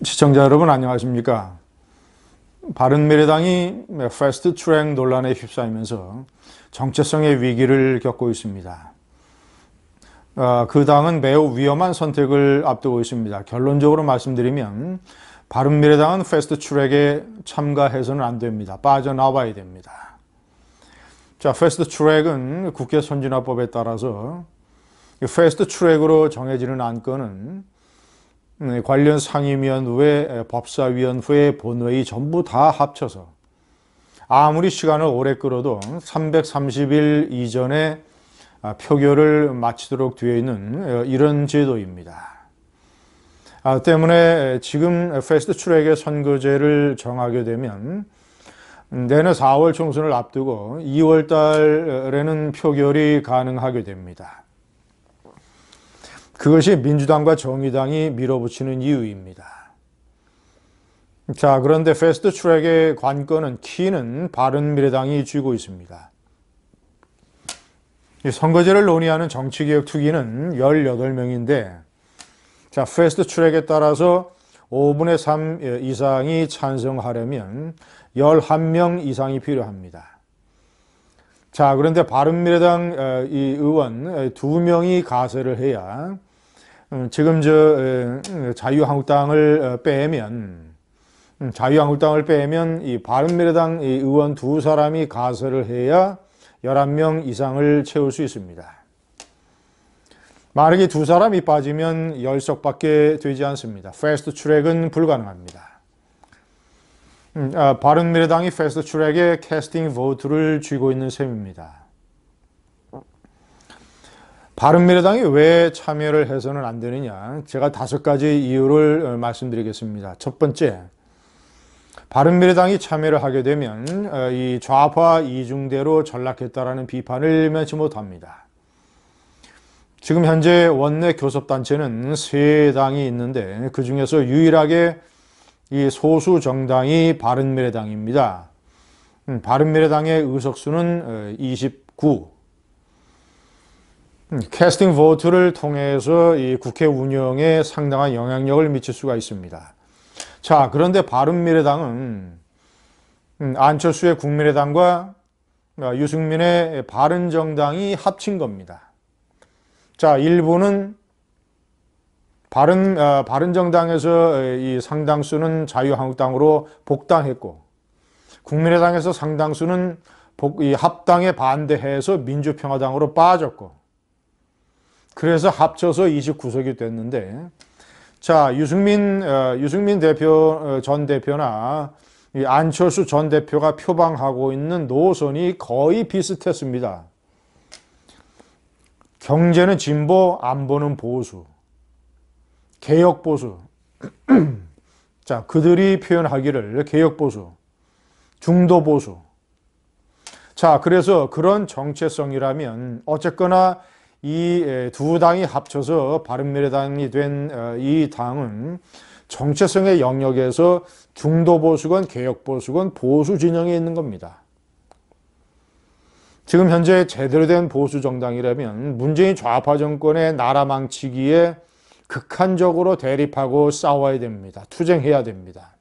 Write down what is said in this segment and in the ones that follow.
시청자 여러분 안녕하십니까? 바른미래당이 패스트 트랙 논란에 휩싸이면서 정체성의 위기를 겪고 있습니다. 그 당은 매우 위험한 선택을 앞두고 있습니다. 결론적으로 말씀드리면 바른미래당은 패스트 트랙에 참가해서는 안 됩니다. 빠져나와야 됩니다. 자, 패스트 트랙은 국회 선진화법에 따라서 패스트 트랙으로 정해지는 안건은 관련 상임위원회, 법사위원회, 본회의 전부 다 합쳐서 아무리 시간을 오래 끌어도 330일 이전에 표결을 마치도록 되어 있는 이런 제도입니다. 때문에 지금 패스트 트랙의 선거제를 정하게 되면 내년 4월 총선을 앞두고 2월 달에는 표결이 가능하게 됩니다. 그것이 민주당과 정의당이 밀어붙이는 이유입니다. 자, 그런데 패스트 트랙의 관건은 키는 바른미래당이 쥐고 있습니다. 선거제를 논의하는 정치개혁 투기는 18명인데 자, 패스트 트랙에 따라서 5분의 3 이상이 찬성하려면 11명 이상이 필요합니다. 자, 그런데 바른미래당 이 의원 2명이 가세를 해야 지금 자유한국당을 빼면 이 바른미래당 의원 2사람이 가세를 해야 11명 이상을 채울 수 있습니다. 만약에 2사람이 빠지면 10석밖에 되지 않습니다. 패스트 트랙은 불가능합니다. 바른미래당이 패스트 트랙에 캐스팅 보트를 쥐고 있는 셈입니다. 바른미래당이 왜 참여를 해서는 안 되느냐? 제가 5가지 이유를 말씀드리겠습니다. 첫 번째, 바른미래당이 참여를 하게 되면 이 좌파 이중대로 전락했다라는 비판을 면치 못합니다. 지금 현재 원내 교섭단체는 3당이 있는데 그 중에서 유일하게 이 소수 정당이 바른미래당입니다. 바른미래당의 의석수는 29. 캐스팅 보트를 통해서 이 국회 운영에 상당한 영향력을 미칠 수가 있습니다. 자, 그런데 바른미래당은 안철수의 국민의당과 유승민의 바른정당이 합친 겁니다. 자, 일부는 바른정당에서 이 상당수는 자유한국당으로 복당했고 국민의당에서 상당수는 이 합당에 반대해서 민주평화당으로 빠졌고 그래서 합쳐서 29석이 됐는데 자, 유승민 전 대표나 이 안철수 전 대표가 표방하고 있는 노선이 거의 비슷했습니다. 경제는 진보, 안보는 보수. 개혁보수. 자, 그들이 표현하기를 개혁보수, 중도보수. 자, 그래서 그런 정체성이라면 어쨌거나 이 2당이 합쳐서 바른미래당이 된 이 당은 정체성의 영역에서 중도보수건 개혁보수건 보수 진영에 있는 겁니다. 지금 현재 제대로 된 보수 정당이라면 문재인 좌파 정권의 나라 망치기에 극한적으로 대립하고 싸워야 됩니다. 투쟁해야 됩니다.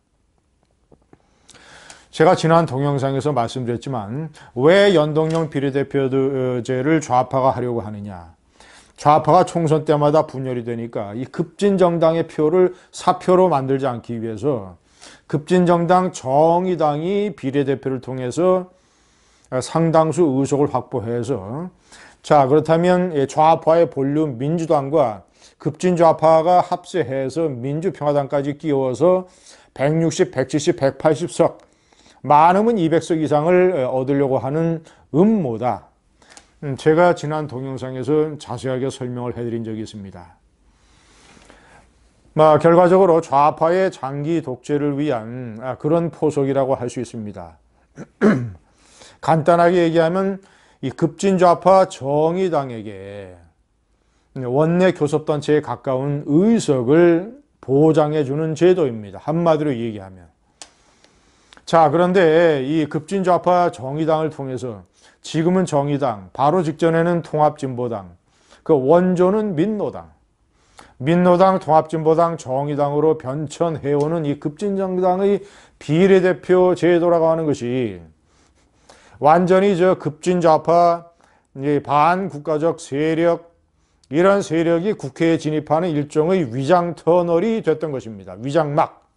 제가 지난 동영상에서 말씀드렸지만 왜 연동형 비례대표제를 좌파가 하려고 하느냐. 좌파가 총선 때마다 분열이 되니까 이 급진정당의 표를 사표로 만들지 않기 위해서 급진정당 정의당이 비례대표를 통해서 상당수 의석을 확보해서 자, 그렇다면 좌파의 본류 민주당과 급진좌파가 합세해서 민주평화당까지 끼워서 160, 170, 180석 많으면 200석 이상을 얻으려고 하는 음모다. 제가 지난 동영상에서 자세하게 설명을 해드린 적이 있습니다. 결과적으로 좌파의 장기 독재를 위한 그런 포석이라고 할 수 있습니다. 간단하게 얘기하면 이 급진좌파 정의당에게 원내 교섭단체에 가까운 의석을 보장해주는 제도입니다. 한마디로 얘기하면. 자, 그런데 이 급진좌파 정의당을 통해서 지금은 정의당, 바로 직전에는 통합진보당, 그 원조는 민노당, 민노당, 통합진보당, 정의당으로 변천해오는 이 급진정당의 비례대표 제도라고 하는 것이 완전히 급진좌파 반국가적 세력, 이런 세력이 국회에 진입하는 일종의 위장 터널이 됐던 것입니다. 위장막.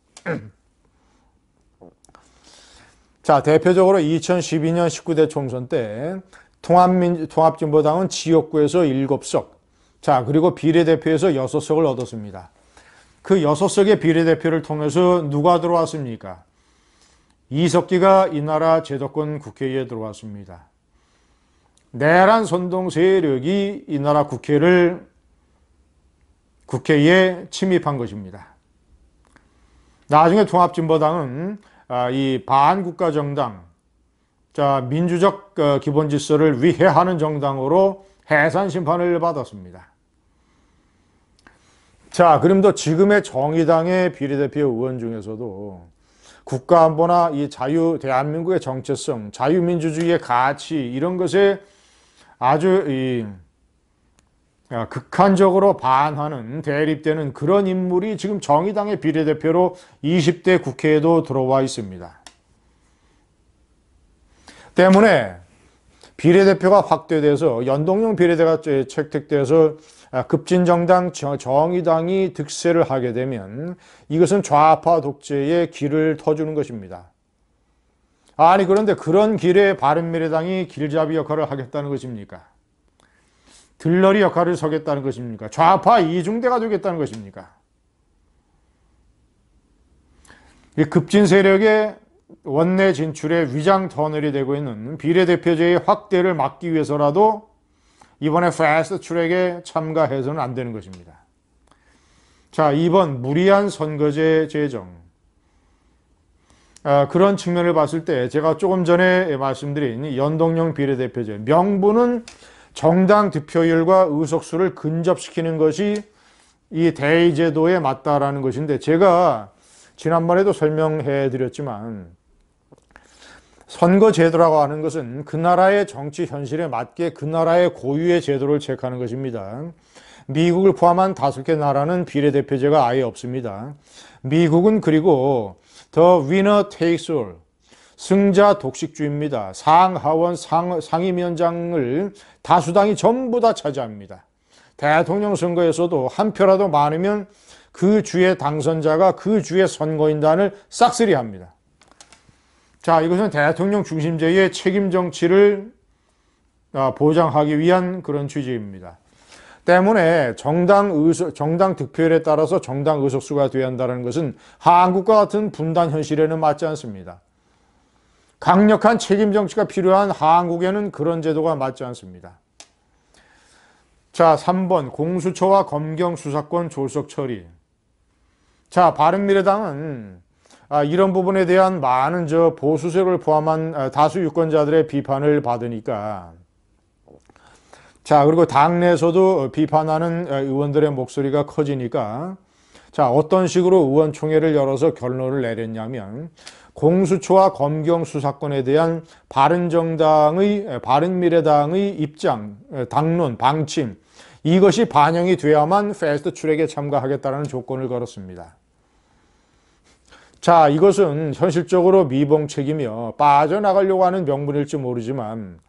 자, 대표적으로 2012년 19대 총선 때 통합진보당은 지역구에서 7석, 자, 그리고 비례대표에서 6석을 얻었습니다. 그 6석의 비례대표를 통해서 누가 들어왔습니까? 이석기가 이 나라 제도권 국회에 들어왔습니다. 내란 선동 세력이 이 나라 국회에 침입한 것입니다. 나중에 통합진보당은 이 반국가 정당, 자, 민주적 기본 질서를 위해하는 정당으로 해산 심판을 받았습니다. 자, 그럼 또 지금의 정의당의 비례대표 의원 중에서도 국가안보나 이 대한민국의 정체성, 자유민주주의의 가치, 이런 것에 아주 극한적으로 반하는, 대립되는 그런 인물이 지금 정의당의 비례대표로 20대 국회에도 들어와 있습니다. 때문에 비례대표가 확대돼서 연동형 비례대가 채택돼서 급진정당 정의당이 득세를 하게 되면 이것은 좌파 독재의 길을 터주는 것입니다. 아니, 그런데 그런 길에 바른미래당이 길잡이 역할을 하겠다는 것입니까? 들러리 역할을 서겠다는 것입니까? 좌파 이중대가 되겠다는 것입니까? 이 급진 세력의 원내 진출의 위장 터널이 되고 있는 비례대표제의 확대를 막기 위해서라도 이번에 패스트 트랙에 참가해서는 안 되는 것입니다. 자, 이번 무리한 선거제 제정, 그런 측면을 봤을 때 제가 조금 전에 말씀드린 연동형 비례대표제, 명분은 정당 득표율과 의석수를 근접시키는 것이 이 대의제도에 맞다라는 것인데, 제가 지난번에도 설명해 드렸지만 선거제도라고 하는 것은 그 나라의 정치 현실에 맞게 그 나라의 고유의 제도를 체크하는 것입니다. 미국을 포함한 5개 나라는 비례대표제가 아예 없습니다. 미국은 그리고 The winner takes all, 승자 독식주의입니다. 상하원 상임위원장을 다수당이 전부 다 차지합니다. 대통령 선거에서도 한 표라도 많으면 그 주의 당선자가 그 주의 선거인단을 싹쓸이합니다. 자, 이것은 대통령 중심제의 책임 정치를 보장하기 위한 그런 취지입니다. 때문에 정당 득표율에 따라서 정당 의석수가 되어야 한다는 것은 한국과 같은 분단 현실에는 맞지 않습니다. 강력한 책임 정치가 필요한 한국에는 그런 제도가 맞지 않습니다. 자, 3번 공수처와 검경 수사권 졸속 처리. 자, 바른미래당은 이런 부분에 대한 많은 보수세력을 포함한 다수 유권자들의 비판을 받으니까, 자, 그리고 당내에서도 비판하는 의원들의 목소리가 커지니까, 자, 어떤 식으로 의원총회를 열어서 결론을 내렸냐면, 공수처와 검경 수사권에 대한 바른미래당의 입장, 당론, 방침, 이것이 반영이 돼야만 패스트 트랙에 참가하겠다는 조건을 걸었습니다. 자, 이것은 현실적으로 미봉책이며 빠져나가려고 하는 명분일지 모르지만,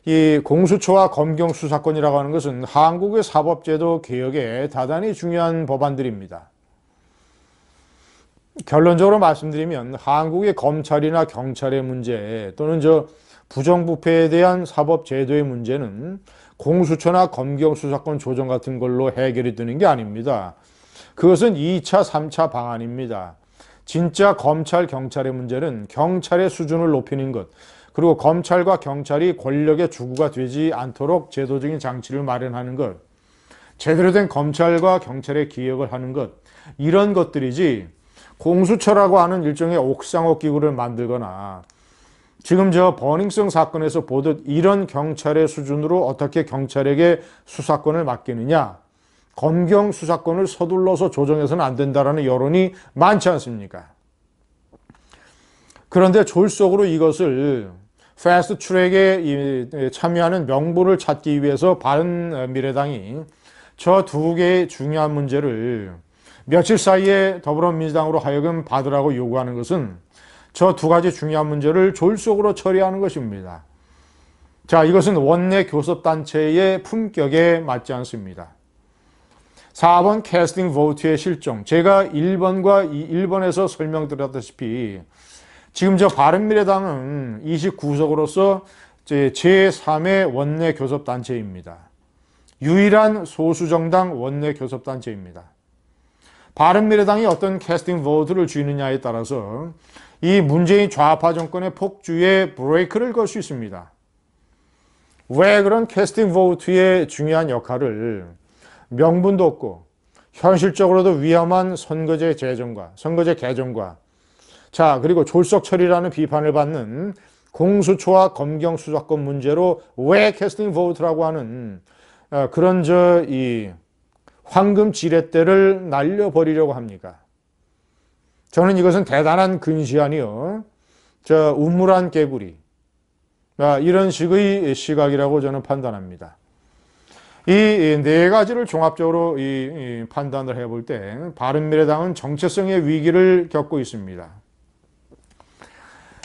이 공수처와 검경 수사권이라고 하는 것은 한국의 사법제도 개혁에 대단히 중요한 법안들입니다. 결론적으로 말씀드리면 한국의 검찰이나 경찰의 문제 또는 부정부패에 대한 사법제도의 문제는 공수처나 검경 수사권 조정 같은 걸로 해결이 되는 게 아닙니다. 그것은 2차, 3차 방안입니다. 진짜 검찰, 경찰의 문제는 경찰의 수준을 높이는 것, 그리고 검찰과 경찰이 권력의 주구가 되지 않도록 제도적인 장치를 마련하는 것, 제대로 된 검찰과 경찰의 기획을 하는 것, 이런 것들이지 공수처라고 하는 일종의 옥상옥 기구를 만들거나 지금 버닝썬 사건에서 보듯 이런 경찰의 수준으로 어떻게 경찰에게 수사권을 맡기느냐, 검경 수사권을 서둘러서 조정해서는 안 된다라는 여론이 많지 않습니까? 그런데 졸속으로 이것을 패스트 트랙에 참여하는 명분을 찾기 위해서 바른미래당이 저 두 개의 중요한 문제를 며칠 사이에 더불어민주당으로 하여금 받으라고 요구하는 것은 저 두 가지 중요한 문제를 졸속으로 처리하는 것입니다. 자, 이것은 원내 교섭단체의 품격에 맞지 않습니다. 4번 캐스팅 보트의 실종. 제가 1번과 1번에서 설명드렸다시피 지금 저 바른미래당은 29석으로서 제3의 원내 교섭단체입니다. 유일한 소수정당 원내 교섭단체입니다. 바른미래당이 어떤 캐스팅 보트를 쥐느냐에 따라서 이 문재인 좌파 정권의 폭주에 브레이크를 걸 수 있습니다. 왜 그런 캐스팅 보트의 중요한 역할을 명분도 없고 현실적으로도 위험한 선거제 개정과 자, 그리고 졸속 처리라는 비판을 받는 공수처와 검경 수사권 문제로 왜 캐스팅 보트라고 하는 그런 이 황금 지렛대를 날려버리려고 합니까? 저는 이것은 대단한 근시안이요. 우물안 개구리. 이런 식의 시각이라고 저는 판단합니다. 이 네 가지를 종합적으로 판단을 해볼 때 바른미래당은 정체성의 위기를 겪고 있습니다.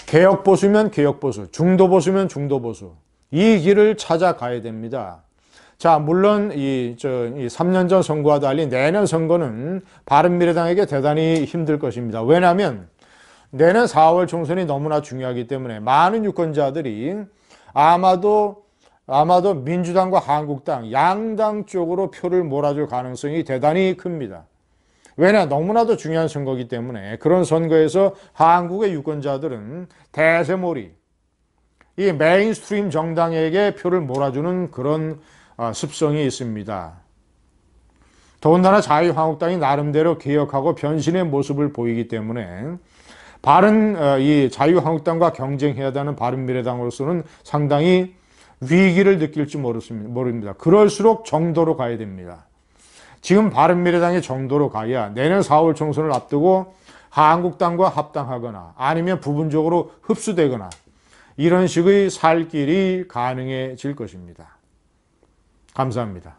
개혁보수면 개혁보수, 중도보수면 중도보수. 이 길을 찾아가야 됩니다. 자, 물론 이 3년 전 선거와 달리 내년 선거는 바른미래당에게 대단히 힘들 것입니다. 왜냐하면 내년 4월 총선이 너무나 중요하기 때문에 많은 유권자들이 아마도 민주당과 한국당, 양당 쪽으로 표를 몰아줄 가능성이 대단히 큽니다. 왜냐, 너무나도 중요한 선거이기 때문에 그런 선거에서 한국의 유권자들은 대세몰이, 이 메인스트림 정당에게 표를 몰아주는 그런 습성이 있습니다. 더군다나 자유한국당이 나름대로 개혁하고 변신의 모습을 보이기 때문에 이 자유한국당과 경쟁해야 되는 바른미래당으로서는 상당히 위기를 느낄지 모릅니다. 그럴수록 정도로 가야 됩니다. 지금 바른미래당이 정도로 가야 내년 4월 총선을 앞두고 한국당과 합당하거나 아니면 부분적으로 흡수되거나 이런 식의 살 길이 가능해질 것입니다. 감사합니다.